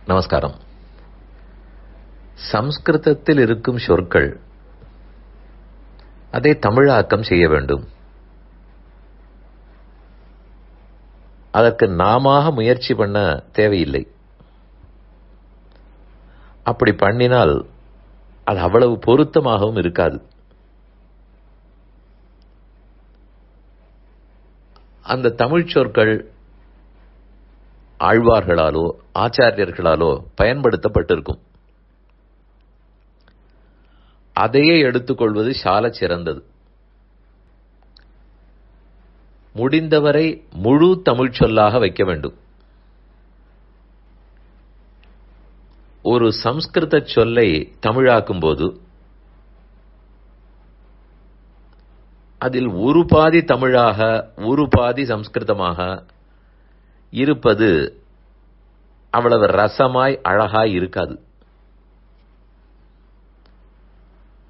நமஸ்காரம். சம்ஸ்கிருதத்தில் இருக்கும் சொற்கள் அதை தமிழாக்கம் செய்ய வேண்டும். அதற்கு நாம முயற்சி பண்ண தேவையில்லை. அப்படி பண்ணினால் அது அவ்வளவு பொருத்தமாகவும் இருக்காது. அந்த தமிழ் சொற்கள் ஆழ்வார்களாலோ ஆச்சாரியர்களாலோ பயன்படுத்தப்பட்டிருக்கும். அதையே எடுத்துக்கொள்வது சால சிறந்தது. முடிந்தவரை முழு தமிழ் சொல்லாக வைக்க வேண்டும். ஒரு சம்ஸ்கிருத சொல்லை தமிழாக்கும் போது அதில் ஒரு பாதி தமிழாக ஒரு பாதி சம்ஸ்கிருதமாக இருப்பது அவ்வளவு ரசமாய் அழகாய் இருக்காது.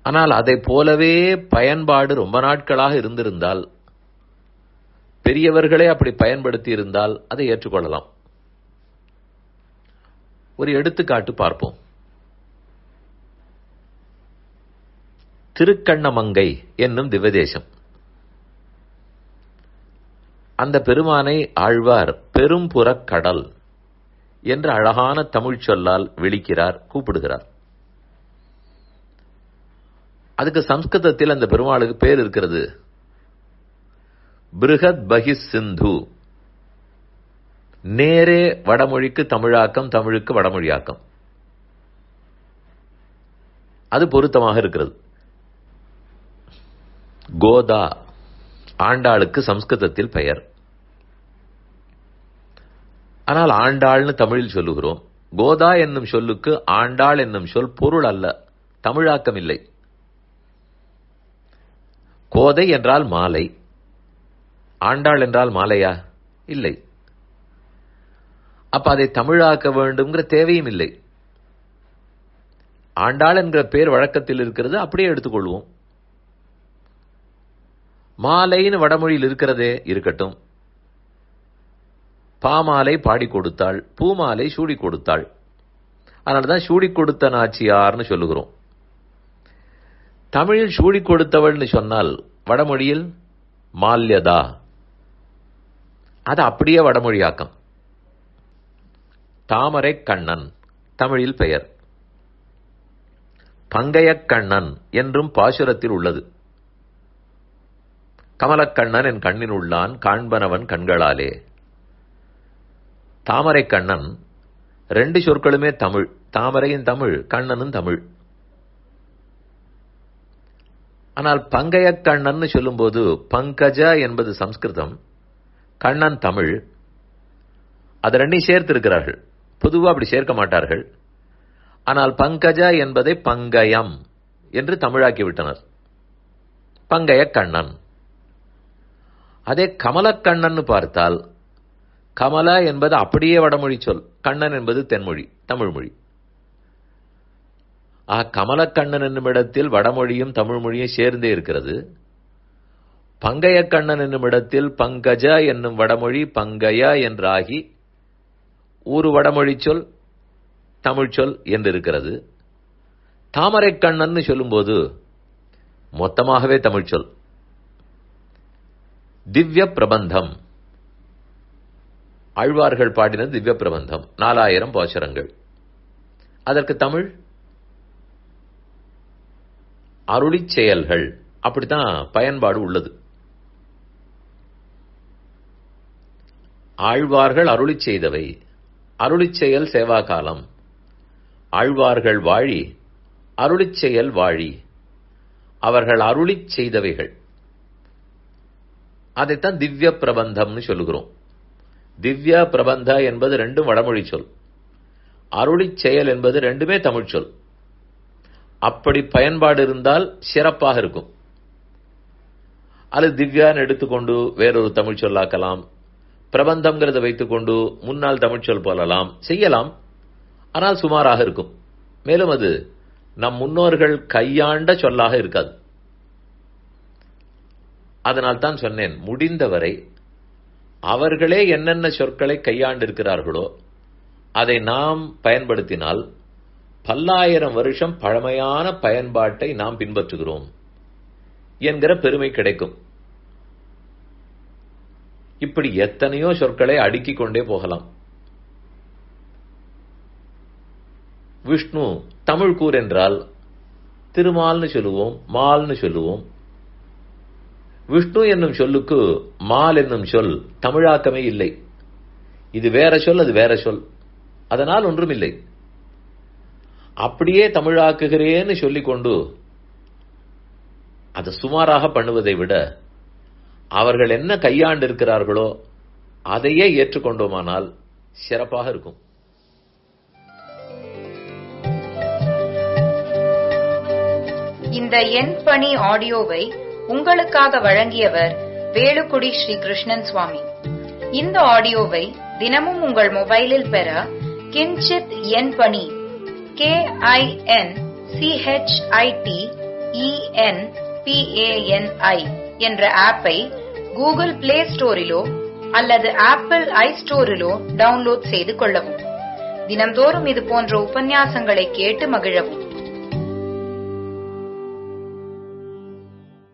ஆனால் அதை போலவே பயன்பாடு ரொம்ப நாட்களாக இருந்திருந்தால், பெரியவர்களே அப்படி பயன்படுத்தி இருந்தால் அதை ஏற்றுக்கொள்ளலாம். ஒரு எடுத்துக்காட்டு பார்ப்போம். திருக்கண்ணமங்கை என்னும் திவ்யதேசம். அந்த பெருமானை ஆழ்வார் பெரும்புறக் கடல் என்ற அழகான தமிழ் சொல்லால் விளிக்கிறார், கூப்பிடுகிறார். அதுக்கு சம்ஸ்கிருதத்தில் அந்த பெருமாளுக்கு பேர் இருக்கிறது, பிருகத் பகிஸ் சிந்து. நேரே வடமொழிக்கு தமிழாக்கம், தமிழுக்கு வடமொழியாக்கம். அது பொருத்தமாக இருக்கிறது. கோதா ஆண்டாளுக்கு சம்ஸ்கிருதத்தில் பெயர். ஆனால் ஆண்டாள்னு தமிழில் சொல்லுகிறோம். கோதா என்னும் சொல்லுக்கு ஆண்டாள் என்னும் சொல் பொருள் அல்ல, தமிழாக்கம் இல்லை. கோதை என்றால் மாலை, ஆண்டாள் என்றால் மாலையா? இல்லை. அப்ப அதை தமிழாக்க வேண்டும்ங்கிற தேவையும் இல்லை. ஆண்டாள் என்கிற பேர் வழக்கத்தில் இருக்கிறது, அப்படியே எடுத்துக்கொள்வோம். மாலைன்னு வடமொழியில் இருக்கிறதே, இருக்கட்டும். பாமாலை பாடி கொடுத்தாள், பூமாலை சூடி கொடுத்தாள். அதனால்தான் சூடி கொடுத்த நாச்சியார்னு சொல்லுகிறோம். தமிழில் சூடி கொடுத்தவள்னு சொன்னால் வடமொழியில் மால்யதா, அது அப்படியே வடமொழியாக்கம். தாமரை கண்ணன் தமிழில் பெயர். பங்கையக்கண்ணன் என்றும் பாசுரத்தில் உள்ளது. கமலக்கண்ணன் என் கண்ணின் உள்ளான், காண்பனவன் கண்களாலே. தாமரை கண்ணன் ரெண்டு சொற்களுமே தமிழ். தாமரையின் தமிழ், கண்ணனும் தமிழ். ஆனால் பங்கையக்கண்ணன் சொல்லும்போது பங்கஜ என்பது சம்ஸ்கிருதம், கண்ணன் தமிழ். அது ரெண்டையும் சேர்த்து இருக்கிறார்கள். பொதுவாக அப்படி சேர்க்க மாட்டார்கள். ஆனால் பங்கஜ என்பதை பங்கயம் என்று தமிழாக்கி விட்டனர். பங்கையக்கண்ணன். அதே கமலக்கண்ணன் பார்த்தால், கமல என்பது அப்படியே வடமொழி சொல், கண்ணன் என்பது தென்மொழி, தமிழ் மொழி. கமலக்கண்ணன் என்னும் இடத்தில் வடமொழியும் தமிழ் மொழியும் சேர்ந்தே இருக்கிறது. பங்கையக்கண்ணன் என்னும் இடத்தில் பங்கஜ என்னும் வடமொழி பங்கய என்றாகி ஒரு வடமொழி சொல் தமிழ் சொல் என்று இருக்கிறது. தாமரை கண்ணன் சொல்லும்போது மொத்தமாகவே தமிழ் சொல். திவ்ய பிரபந்தம், ஆழ்வார்கள் பாடினது திவ்ய பிரபந்தம், 4000 பாசுரங்கள். அதற்கு தமிழ் அருளிச் செயல்கள். அப்படித்தான் பயன்பாடு உள்ளது. ஆழ்வார்கள் அருளிச் செய்தவை, அருளிச் செயல் சேவா காலம். ஆழ்வார்கள் வாழி, அருளிச் செயல் வாழி. அவர்கள் அருளிச் செய்தவைகள், அதைத்தான் திவ்ய பிரபந்தம்னு சொல்லுகிறோம். திவ்ய பிரபந்த என்பது ரெண்டும் வடமொழி சொல். அருளிச் செயல் என்பது ரெண்டுமே தமிழ் சொல். அப்படி பயன்பாடு இருந்தால் சிறப்பாக இருக்கும். அது திவ்யான்னு எடுத்துக்கொண்டு வேறொரு தமிழ் சொல்லாக்கலாம். பிரபந்தம்ங்கிறத வைத்துக்கொண்டு முன்னால் தமிழ் சொல் போலலாம், செய்யலாம். ஆனால் சுமாராக இருக்கும். மேலும் அது நம் முன்னோர்கள் கையாண்ட சொல்லாக இருக்காது. அதனால் தான் சொன்னேன், முடிந்தவரை அவர்களே என்னென்ன சொற்களை கையாண்டிருக்கிறார்களோ அதை நாம் பயன்படுத்தினால் பல்லாயிரம் வருஷம் பழமையான பயன்பாட்டை நாம் பின்பற்றுகிறோம் என்கிற பெருமை கிடைக்கும். இப்படி எத்தனையோ சொற்களை அடுக்கிக் கொண்டே போகலாம். விஷ்ணு தமிழ் கூர் என்றால் திருமால்னு சொல்லுவோம், மால்னு சொல்லுவோம். விஷ்ணு என்னும் சொல்லுக்கு மால் என்னும் சொல் தமிழாக்கமே இல்லை. இது வேற சொல், அது வேற சொல். அதனால் ஒன்றும் இல்லை. அப்படியே தமிழாக்குகிறேன்னு சொல்லிக்கொண்டு அதை சுமாராக பண்ணுவதை விட அவர்கள் என்ன கையாண்டு இருக்கிறார்களோ அதையே ஏற்றுக்கொண்டோமானால் சிறப்பாக இருக்கும். இந்த என் பணி ஆடியோவை உங்களுக்காக வழங்கியவர் வேலுக்குடி ஸ்ரீ கிருஷ்ணன் சுவாமி. இந்த ஆடியோவை தினமும் உங்கள் மொபைலில் பெற கிஞ்சித் என் பணி KINCHITENPANI என்ற ஆப்பை கூகுள் பிளே ஸ்டோரிலோ அல்லது ஆப்பிள் ஐஸ்டோரிலோ டவுன்லோட் செய்து கொள்ளவும். தினம்தோறும் இது போன்ற உபன்யாசங்களை கேட்டு மகிழவும்.